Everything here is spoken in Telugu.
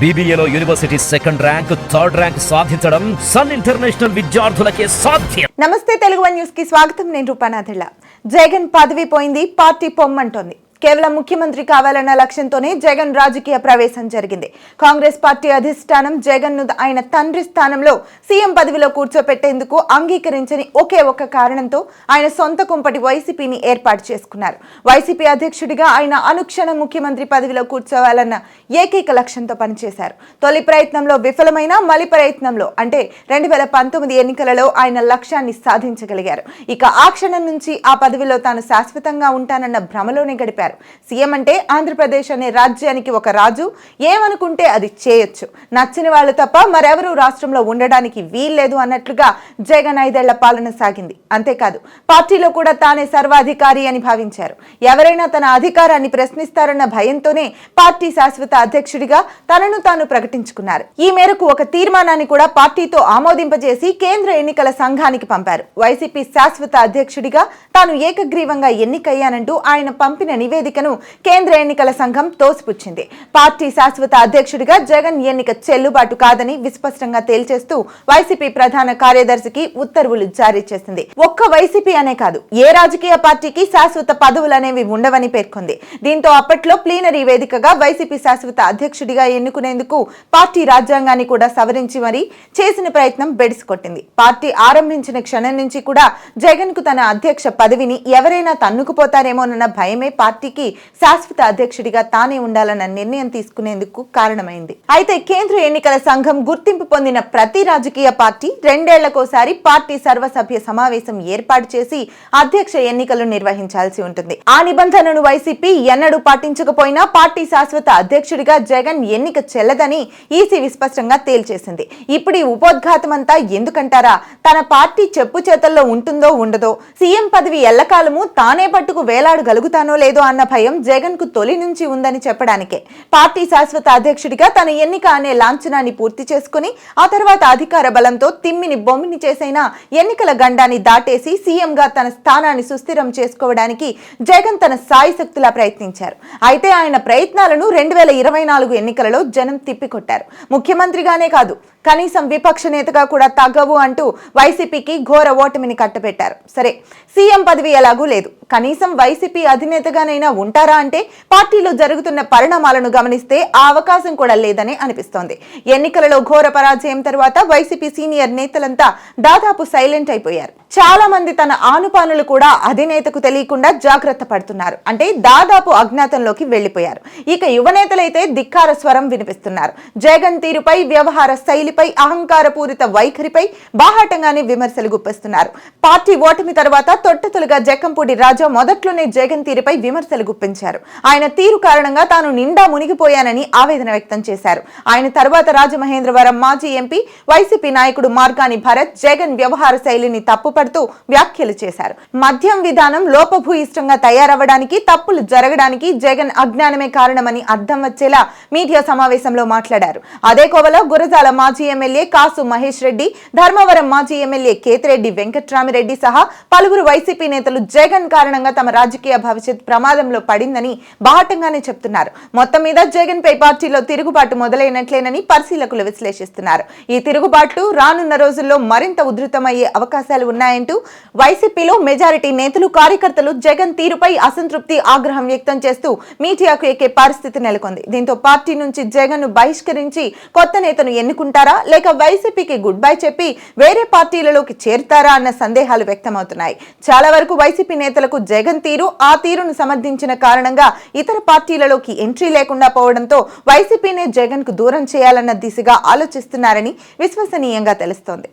BBAలో university second rank, third rank సాధించడం సన్ ఇంటర్నేషనల్ విద్యార్థులకే సాధ్యం. నమస్తే, తెలుగు వన్ న్యూస్ కి స్వాగతం. నేను రూపానాథిళ్ళ. జగన్ పదవి పోయింది, పార్టీ పొమ్మంటోంది. కేవలం ముఖ్యమంత్రి కావాలన్న లక్ష్యంతోనే జగన్ రాజకీయ ప్రవేశం జరిగింది. కాంగ్రెస్ పార్టీ అధిష్టానం జగన్ ను ఆయన తండ్రి స్థానంలో సీఎం పదవిలో కూర్చోపెట్టేందుకు అంగీకరించని ఒకే ఒక్క కారణంతో ఆయన సొంత కుంపటి వైసీపీని ఏర్పాటు చేసుకున్నారు. వైసీపీ అధ్యక్షుడిగా ఆయన అనుక్షణం ముఖ్యమంత్రి పదవిలో కూర్చోవాలన్న ఏకైక లక్ష్యంతో పనిచేశారు. తొలి ప్రయత్నంలో విఫలమైన మలి ప్రయత్నంలో అంటే 2019 ఎన్నికలలో ఆయన లక్ష్యాన్ని సాధించగలిగారు. ఇక ఆ క్షణం నుంచి ఆ పదవిలో తాను శాశ్వతంగా ఉంటానన్న భ్రమలోనే గడిపారు. సీఎం అంటే ఆంధ్రప్రదేశ్ అనే రాజ్యానికి ఒక రాజు, ఏమనుకుంటే అది చేయొచ్చు, నచ్చిన వాళ్ళు తప్ప మరెవరూ రాష్ట్రంలో ఉండడానికి వీల్లేదు అన్నట్లుగా జగన్ 5 ఏళ్ల పాలన సాగింది. అంతేకాదు, పార్టీలో కూడా తానే సర్వాధికారి అని భావించారు. ఎవరైనా తన అధికారాన్ని ప్రశ్నిస్తారన్న భయంతోనే పార్టీ శాశ్వత అధ్యక్షుడిగా తనను తాను ప్రకటించుకున్నారు. ఈ మేరకు ఒక తీర్మానాన్ని కూడా పార్టీతో ఆమోదింపజేసి కేంద్ర ఎన్నికల సంఘానికి పంపారు. వైసీపీ శాశ్వత అధ్యక్షుడిగా తాను ఏకగ్రీవంగా ఎన్నికయ్యానంటూ ఆయన పంపిన నివేదికను కేంద్ర ఎన్నికల సంఘం తోసిపుచ్చింది. పార్టీ శాశ్వత అధ్యక్షుడిగా జగన్ ఎన్నిక చెల్లుబాటు కాదని విస్పష్టంగా తేల్చేస్తూ వైసీపీ ప్రధాన కార్యదర్శికి ఉత్తర్వులు జారీ చేసింది. ఒక్క వైసీపీ అనే కాదు, ఏ రాజకీయ పార్టీకి శాశ్వత పదవులు అనేవి ఉండవని పేర్కొంది. దీంతో అప్పట్లో ప్లీనరీ వేదికగా వైసీపీ శాశ్వత అధ్యక్షుడిగా ఎన్నుకునేందుకు పార్టీ రాజ్యాంగాన్ని కూడా సవరించి మరీ చేసిన ప్రయత్నం బెడిసికొట్టింది. పార్టీ ఆరంభించిన క్షణం నుంచి కూడా జగన్ కు తన అధ్యక్ష పదవిని ఎవరైనా తన్నుకుపోతారేమోనన్న భయమే పార్టీకి శాశ్వత అధ్యక్షుడిగా తానే ఉండాలన్న నిర్ణయం తీసుకునేందుకు కారణమైంది. అయితే కేంద్ర ఎన్నికల సంఘం గుర్తింపు పొందిన ప్రతి రాజకీయ పార్టీ 2 ఏళ్లకోసారి పార్టీ సర్వసభ్య సమావేశం ఏర్పాటు చేసి అధ్యక్ష ఎన్నికలు నిర్వహించాల్సి ఉంటుంది. ఆ నిబంధనను వైసీపీ ఎన్నడూ పాటించకపోయినా పార్టీ శాశ్వత అధ్యక్షుడిగా జగన్ ఎన్నిక చెల్లదని ఈసీ విస్పష్టంగా తేల్చేసింది. ఇప్పుడు ఈ ఉపోద్ఘాతమంతా ఎందుకంటారా? తన పార్టీ చెప్పు చేతల్లో ఉంటుందో ఉండదో, సీఎం పదవి ఎల్లకాలము తానే పట్టుకు వేలాడగలుగుతానో లేదో అన్న భయం జగన్ కు తొలి నుంచి ఉందని చెప్పడానికే. పార్టీ శాశ్వత అధ్యక్షుడిగా తన ఎన్నిక అనే లాంఛనాన్ని పూర్తి చేసుకుని ఆ తర్వాత అధికార బలంతో తిమ్మిని బొమ్మిని చేసైనా ఎన్నికల గండాన్ని దాటేసి సీఎం గా తన స్థానాన్ని సుస్థిరం చేసుకోవడానికి జగన్ తన సాయశక్తులా ప్రయత్నించారు. అయితే ఆయన ప్రయత్నాలను 2024 ఎన్నికలలో జనం తిప్పికొట్టారు. ముఖ్యమంత్రిగానే కాదు, కనీసం విపక్ష నేతగా కూడా తగ్గవు అంటూ వైసీపీకి ఘోర ఓటమిని కట్టబెట్టారు. సరే, సీఎం పదవి ఎలాగూ లేదు, కనీసం వైసీపీ అధినేతగానైనా ఉంటారా అంటే పార్టీలో జరుగుతున్న పరిణామాలను గమనిస్తే ఆ అవకాశం కూడా లేదని అనిపిస్తోంది. ఎన్నికలలో ఘోర పరాజయం తర్వాత వైసీపీ సీనియర్ నేతలంతా దాదాపు సైలెంట్ అయిపోయారు. చాలా మంది తన ఆనుపానులు కూడా అధినేతకు తెలియకుండా జాగ్రత్త పడుతున్నారు, అంటే దాదాపు అజ్ఞాతంలోకి వెళ్లిపోయారు. ఇక యువనేతలైతే ధిక్కార స్వరం వినిపిస్తున్నారు. జగన్ తీరుపై, వ్యవహార శైలిపై, అహంకారపూరిత వైఖరిపై బాహాటంగానే విమర్శలు గుప్పిస్తున్నారు. పార్టీ ఓటమి తర్వాత తొట్టతొలుగా జక్కంపూడి రాజా మొదట్లోనే జగన్ తీరుపై విమర్శలు గుప్పించారు. ఆయన తీరు కారణంగా తాను నిండా మునిగిపోయానని ఆవేదన వ్యక్తం చేశారు. ఆయన తర్వాత రాజమహేంద్రవరం మాజీ ఎంపీ వైసీపీ నాయకుడు మార్గాని భరత్ జగన్ వ్యవహార శైలిని తప్పుపడుతూ వ్యాఖ్యలు చేశారు. మద్యం విధానం లోపభూయిష్టంగా తయారవ్వడానికి, తప్పులు జరగడానికి జగన్ అజ్ఞానమే కారణమని అర్థం వచ్చేలా మీడియా సమావేశంలో మాట్లాడారు. అదే కోవలో గురజాల మాజీ ఎమ్మెల్యే కాసు మహేష్ రెడ్డి, ధర్మవరం మాజీ ఎమ్మెల్యే కేతిరెడ్డి వెంకట్రామిరెడ్డి సహా పలువురు వైసీపీ నేతలు జగన్ కారణంగా తమ రాజకీయ భవిష్యత్ ప్రమాదంలో పడిందని బాహటంగానే చెప్తున్నారు. మొత్తం మీద జగన్ పై పార్టీలో తిరుగుబాటు మొదలైనట్లేనని పరిశీలకులు విశ్లేషిస్తున్నారు. ఈ తిరుగుబాట్లు రానున్న రోజుల్లో మరింత ఉధృతమయ్యే అవకాశాలు ఉన్నాయంటూ వైసీపీలో మెజారిటీ నేతలు, కార్యకర్తలు జగన్ తీరుపై అసంతృప్తి, ఆగ్రహం వ్యక్తం చేస్తూ మీడియాకు ఎక్కే పరిస్థితి నెలకొంది. దీంతో పార్టీ నుంచి జగన్ ను బహిష్కరించి కొత్త నేతను ఎన్నుకుంటారా, లేక వైసీపీకి గుడ్ బై చెప్పి వేరే పార్టీలలోకి చేరుతారా అన్న సందేహాలు వ్యక్తమవుతున్నాయి. చాలా వరకు వైసీపీ నేతలకు జగన్ తీరు, ఆ తీరును సమర్థించిన కారణంగా ఇతర పార్టీలలోకి ఎంట్రీ లేకుండా పోవడంతో వైసీపీనే జగన్ కు దూరం చేయాలన్న దిశగా ఆలోచిస్తున్నారని విశ్వసనీయంగా తెలుస్తోంది.